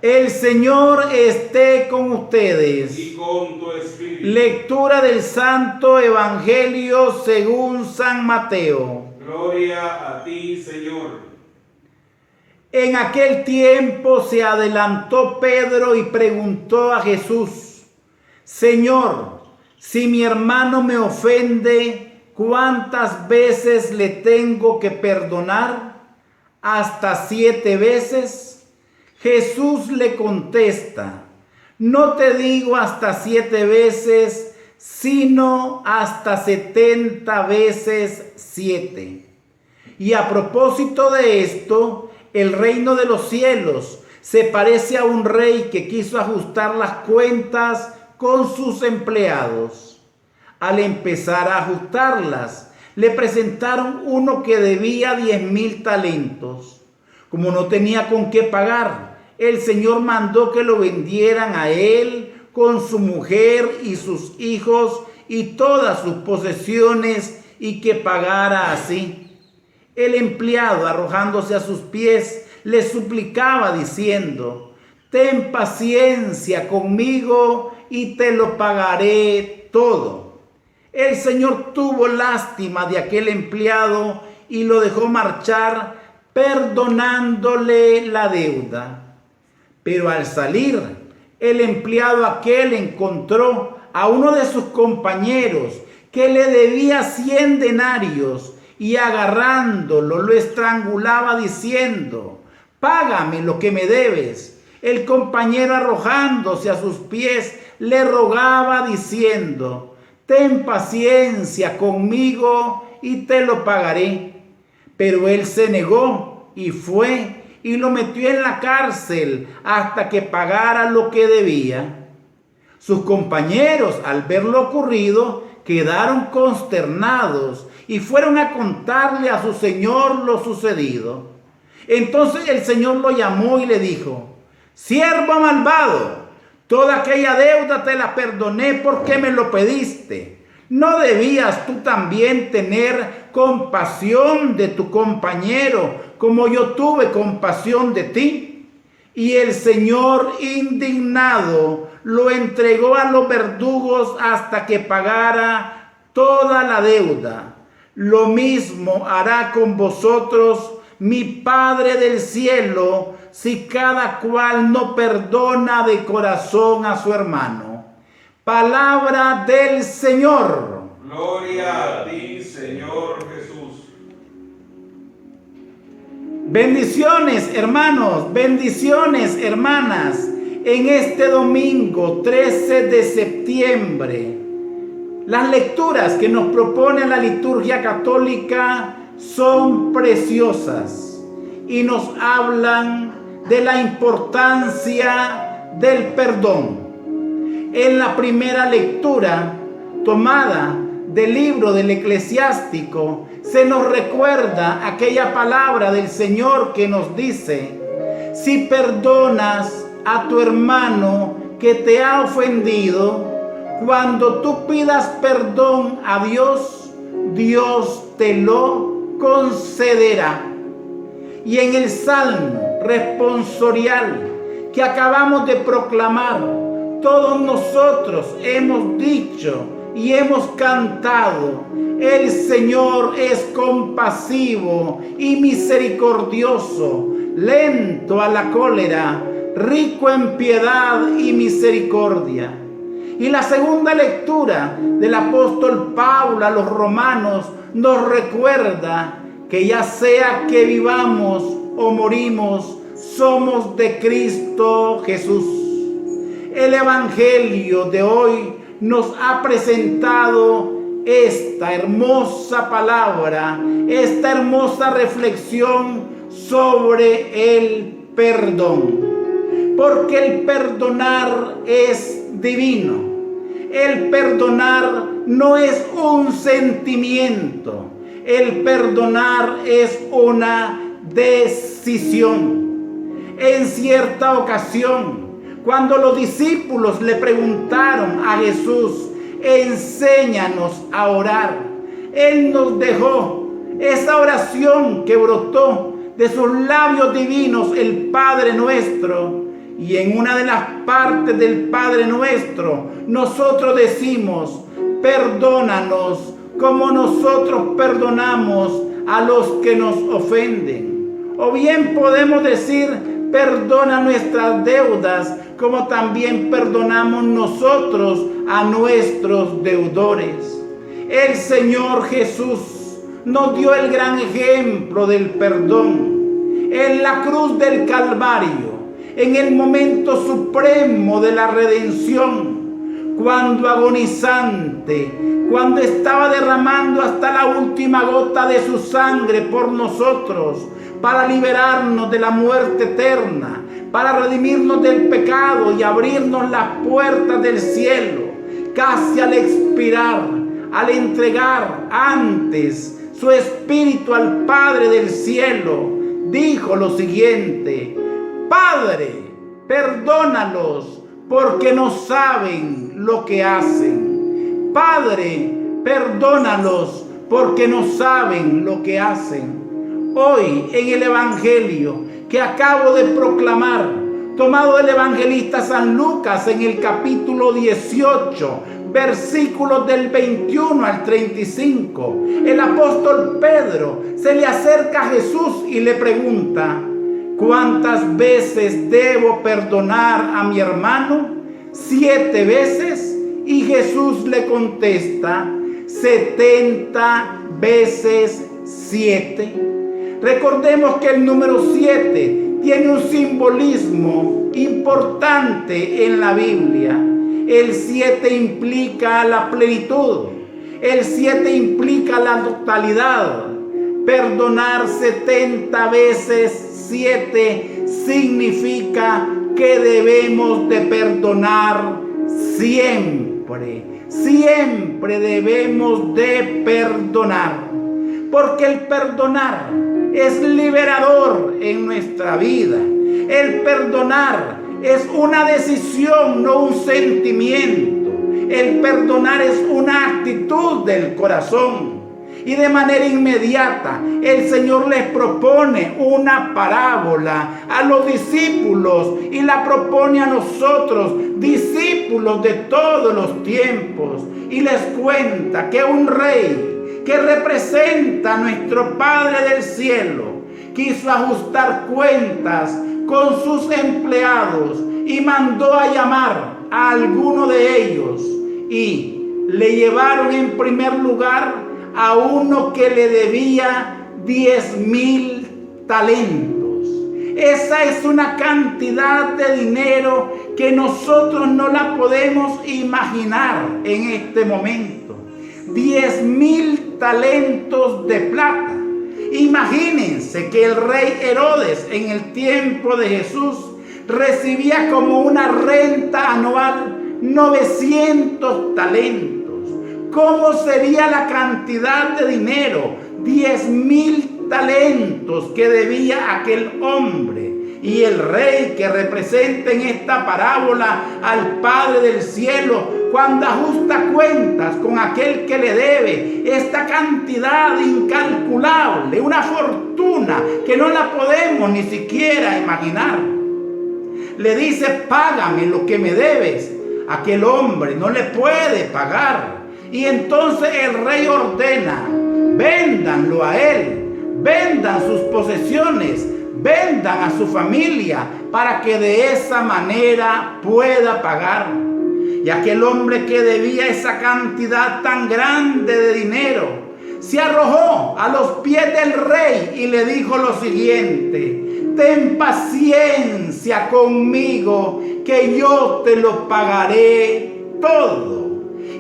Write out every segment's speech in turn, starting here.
El Señor esté con ustedes. Y con tu espíritu. Lectura del Santo Evangelio según San Mateo. Gloria a ti, Señor. En aquel tiempo se adelantó Pedro y preguntó a Jesús: Señor, si mi hermano me ofende, ¿cuántas veces le tengo que perdonar? ¿Hasta 7 veces? Jesús le contesta: no te digo hasta 7 veces, sino hasta 70 veces 7. Y a propósito de esto, el reino de los cielos se parece a un rey que quiso ajustar las cuentas con sus empleados. Al empezar a ajustarlas, le presentaron uno que debía 10,000 talentos. Como no tenía con qué pagar, el Señor mandó que lo vendieran a él con su mujer y sus hijos y todas sus posesiones y que pagara así. El empleado, arrojándose a sus pies, le suplicaba diciendo: ten paciencia conmigo y te lo pagaré todo. El Señor tuvo lástima de aquel empleado y lo dejó marchar, perdonándole la deuda. Pero al salir, el empleado aquel encontró a uno de sus compañeros que le debía 100 denarios y agarrándolo lo estrangulaba diciendo: págame lo que me debes. El compañero, arrojándose a sus pies, le rogaba diciendo: ten paciencia conmigo y te lo pagaré. Pero él se negó y fue y lo metió en la cárcel hasta que pagara lo que debía. Sus compañeros, al ver lo ocurrido, quedaron consternados y fueron a contarle a su señor lo sucedido. Entonces el Señor lo llamó y le dijo: siervo malvado, toda aquella deuda te la perdoné porque me lo pediste. ¿No debías tú también tener compasión de tu compañero como yo tuve compasión de ti? Y el Señor, indignado, lo entregó a los verdugos hasta que pagara toda la deuda. Lo mismo hará con vosotros mi Padre del cielo, si cada cual no perdona de corazón a su hermano. Palabra del Señor. Gloria a ti, Señor Jesús. Bendiciones, hermanos, bendiciones, hermanas, en este domingo 13 de septiembre. Las lecturas que nos propone la liturgia católica son preciosas y nos hablan de la importancia del perdón. En la primera lectura, tomada del libro del Eclesiástico, se nos recuerda aquella palabra del Señor que nos dice: si perdonas a tu hermano que te ha ofendido, cuando tú pidas perdón a Dios, Dios te lo concederá. Y en el Salmo responsorial que acabamos de proclamar, todos nosotros hemos dicho y hemos cantado: el Señor es compasivo y misericordioso, lento a la cólera, rico en piedad y misericordia. Y la segunda lectura del apóstol Pablo a los romanos nos recuerda que ya sea que vivamos o morimos, somos de Cristo Jesús. El Evangelio de hoy nos ha presentado esta hermosa palabra, esta hermosa reflexión sobre el perdón. Porque el perdonar es divino. El perdonar no es un sentimiento. El perdonar es una decisión. En cierta ocasión, cuando los discípulos le preguntaron a Jesús: enséñanos a orar, Él nos dejó esa oración que brotó de sus labios divinos, el Padre nuestro, Y en una de las partes del Padre Nuestro, nosotros decimos: perdónanos como nosotros perdonamos a los que nos ofenden. O bien podemos decir: perdona nuestras deudas como también perdonamos nosotros a nuestros deudores. El Señor Jesús nos dio el gran ejemplo del perdón. En la cruz del Calvario, en el momento supremo de la redención, cuando agonizante, cuando estaba derramando hasta la última gota de su sangre por nosotros, para liberarnos de la muerte eterna, para redimirnos del pecado y abrirnos las puertas del cielo, casi al expirar, al entregar antes su espíritu al Padre del cielo, dijo lo siguiente: Padre, perdónalos porque no saben lo que hacen. Padre, perdónalos porque no saben lo que hacen. Hoy en el Evangelio que acabo de proclamar, tomado del evangelista San Lucas en el capítulo 18, versículos del 21 al 35, el apóstol Pedro se le acerca a Jesús y le pregunta: ¿cuántas veces debo perdonar a mi hermano? ¿7 veces? Y Jesús le contesta: 70 veces 7. Recordemos que el número 7 tiene un simbolismo importante en la Biblia. El 7 implica la plenitud. El 7 implica la totalidad. Perdonar 70 veces 7 significa que debemos de perdonar siempre. Siempre debemos de perdonar. Porque el perdonar es liberador en nuestra vida. El perdonar es una decisión, no un sentimiento. El perdonar es una actitud del corazón. Y de manera inmediata el Señor les propone una parábola a los discípulos y la propone a nosotros, discípulos de todos los tiempos, y les cuenta que un rey que representa a nuestro Padre del cielo quiso ajustar cuentas con sus empleados y mandó a llamar a alguno de ellos, y le llevaron en primer lugar a uno que le debía 10,000 talentos. Esa es una cantidad de dinero que nosotros no la podemos imaginar en este momento. 10,000 talentos de plata. Imagínense que el rey Herodes en el tiempo de Jesús recibía como una renta anual 900 talentos. ¿Cómo sería la cantidad de dinero? 10,000 talentos que debía aquel hombre. Y el rey que representa en esta parábola al Padre del cielo, cuando ajusta cuentas con aquel que le debe esta cantidad incalculable, una fortuna que no la podemos ni siquiera imaginar, le dice: págame lo que me debes. Aquel hombre no le puede pagar. Y entonces el rey ordena: véndanlo a él, vendan sus posesiones, vendan a su familia, para que de esa manera pueda pagar. Y aquel hombre que debía esa cantidad tan grande de dinero se arrojó a los pies del rey y le dijo lo siguiente: ten paciencia conmigo, que yo te lo pagaré todo.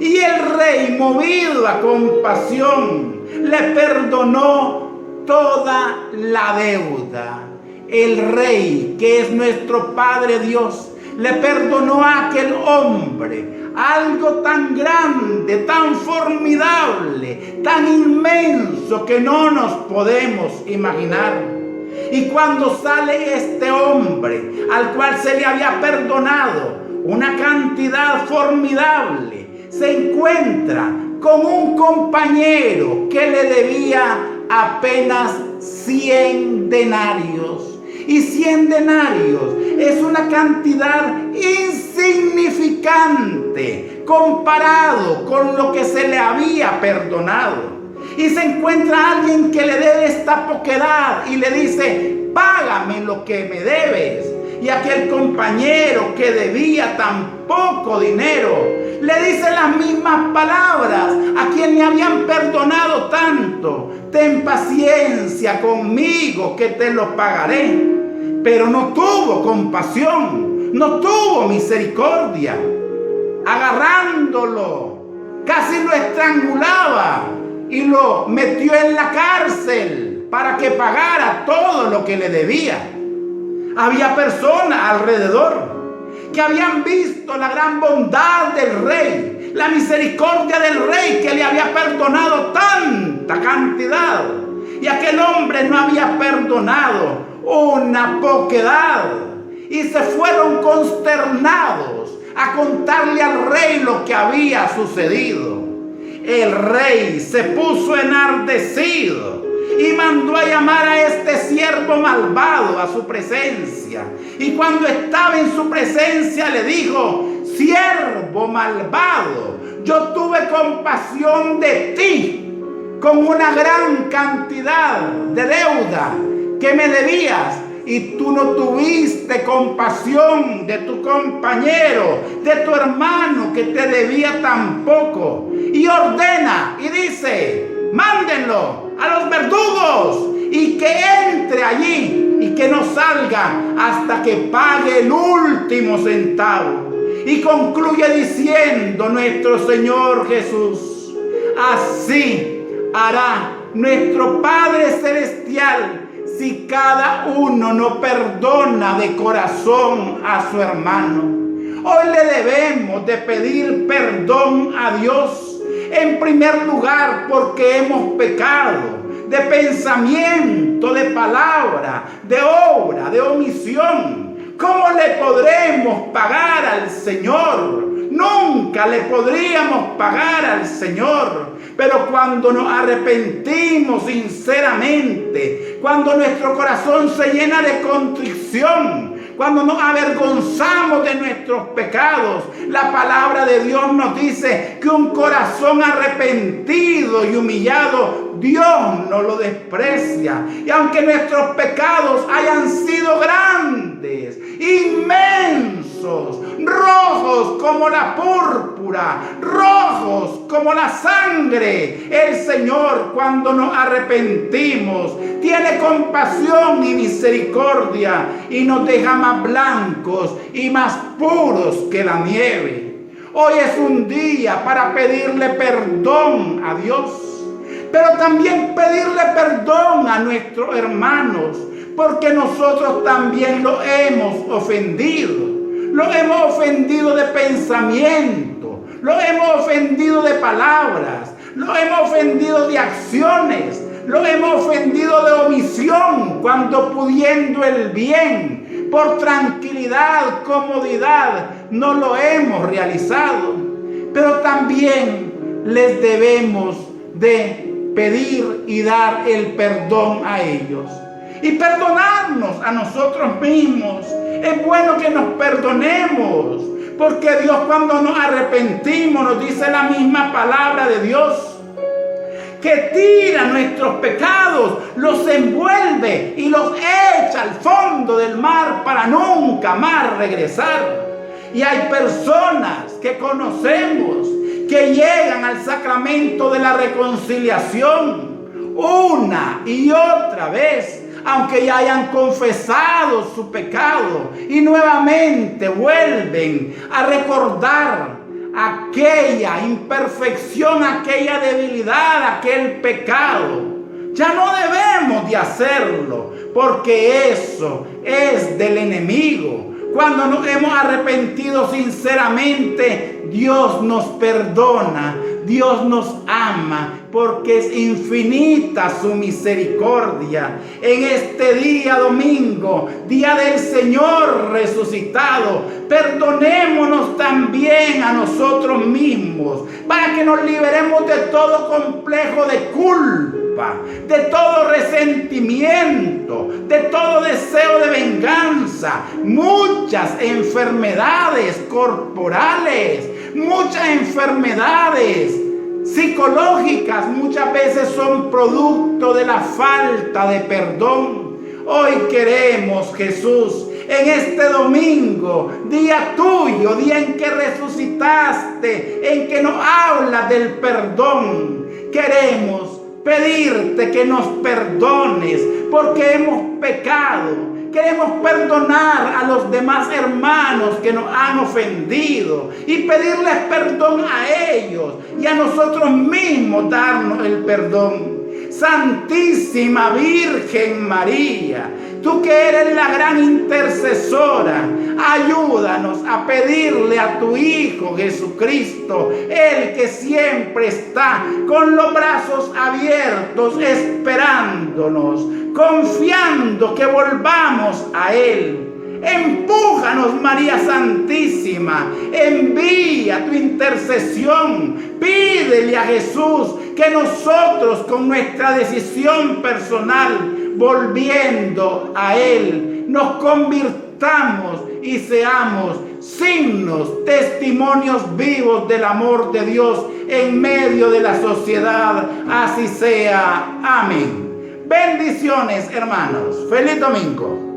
Y el rey, movido a compasión, le perdonó toda la deuda. El rey, que es nuestro Padre Dios, le perdonó a aquel hombre algo tan grande, tan formidable, tan inmenso, que no nos podemos imaginar. Y cuando sale este hombre, al cual se le había perdonado una cantidad formidable, se encuentra con un compañero que le debía apenas 100 denarios. Y 100 denarios es una una cantidad insignificante comparado con lo que se le había perdonado. Y se encuentra alguien que le debe esta poquedad y le dice: págame lo que me debes. Y aquel compañero que debía tan poco dinero le dice las mismas palabras a quien le habían perdonado tanto: ten paciencia conmigo que te lo pagaré. Pero no tuvo compasión, no tuvo misericordia. Agarrándolo, casi lo estrangulaba y lo metió en la cárcel para que pagara todo lo que le debía. Había personas alrededor que habían visto la gran bondad del rey, la misericordia del rey que le había perdonado tanta cantidad. Y aquel hombre no había perdonado una poquedad. Y se fueron consternados a contarle al rey lo que había sucedido. El rey se puso enardecido y mandó a llamar a este siervo malvado a su presencia. Y cuando estaba en su presencia le dijo: siervo malvado, yo tuve compasión de ti con una gran cantidad de deuda que me debías, y tú no tuviste compasión de tu compañero, de tu hermano que te debía tan poco. Y ordena y dice: mándenlo a los verdugos y que entre allí y que no salga hasta que pague el último centavo. Y concluye diciendo nuestro Señor Jesús: así hará nuestro Padre Celestial si cada uno no perdona de corazón a su hermano. Hoy le debemos de pedir perdón a Dios, en primer lugar porque hemos pecado de pensamiento, de palabra, de obra, de omisión. ¿Cómo le podremos pagar al Señor? Nunca le podríamos pagar al Señor. Pero cuando nos arrepentimos sinceramente, cuando nuestro corazón se llena de contrición, cuando nos avergonzamos de nuestros pecados, la palabra de Dios nos dice que un corazón arrepentido y humillado, Dios no lo desprecia. Y aunque nuestros pecados hayan sido grandes, inmensos, rojos como la púrpura, rojos como la sangre, el Señor, cuando nos arrepentimos, tiene compasión y misericordia y nos deja más blancos y más puros que la nieve. Hoy es un día para pedirle perdón a Dios, pero también pedirle perdón a nuestros hermanos, porque nosotros también lo hemos ofendido. Lo hemos ofendido de pensamiento, lo hemos ofendido de palabras, lo hemos ofendido de acciones, lo hemos ofendido de omisión, cuando pudiendo el bien, por tranquilidad, comodidad, no lo hemos realizado. Pero también les debemos de pedir y dar el perdón a ellos. Y perdonarnos a nosotros mismos. Es bueno que nos perdonemos, porque Dios, cuando nos arrepentimos, nos dice la misma palabra de Dios, que tira nuestros pecados, los envuelve y los echa al fondo del mar para nunca más regresar. Y hay personas que conocemos que llegan al sacramento de la reconciliación una y otra vez, aunque ya hayan confesado su pecado, y nuevamente vuelven a recordar aquella imperfección, aquella debilidad, aquel pecado. Ya no debemos de hacerlo, porque eso es del enemigo. Cuando nos hemos arrepentido sinceramente, Dios nos perdona, Dios nos ama, porque es infinita su misericordia. En este día domingo, día del Señor resucitado, perdonémonos también a nosotros mismos, para que nos liberemos de todo complejo de culpa, culpa, de todo resentimiento, de todo deseo de venganza, muchas enfermedades corporales, muchas enfermedades psicológicas, muchas veces son producto de la falta de perdón. Hoy queremos, Jesús, en este domingo, día tuyo, día en que resucitaste, en que nos hablas del perdón, queremos pedirte que nos perdones porque hemos pecado. Queremos perdonar a los demás hermanos que nos han ofendido y pedirles perdón a ellos y a nosotros mismos darnos el perdón. Santísima Virgen María, tú que eres la gran intercesora, ayúdanos a pedirle a tu Hijo Jesucristo, el que siempre está con los brazos abiertos esperándonos, confiando que volvamos a Él. Empújanos, María Santísima, envía tu intercesión, pídele a Jesús que nosotros con nuestra decisión personal, volviendo a Él, nos convirtamos y seamos signos, testimonios vivos del amor de Dios en medio de la sociedad. Así sea. Amén. Bendiciones, hermanos. Feliz domingo.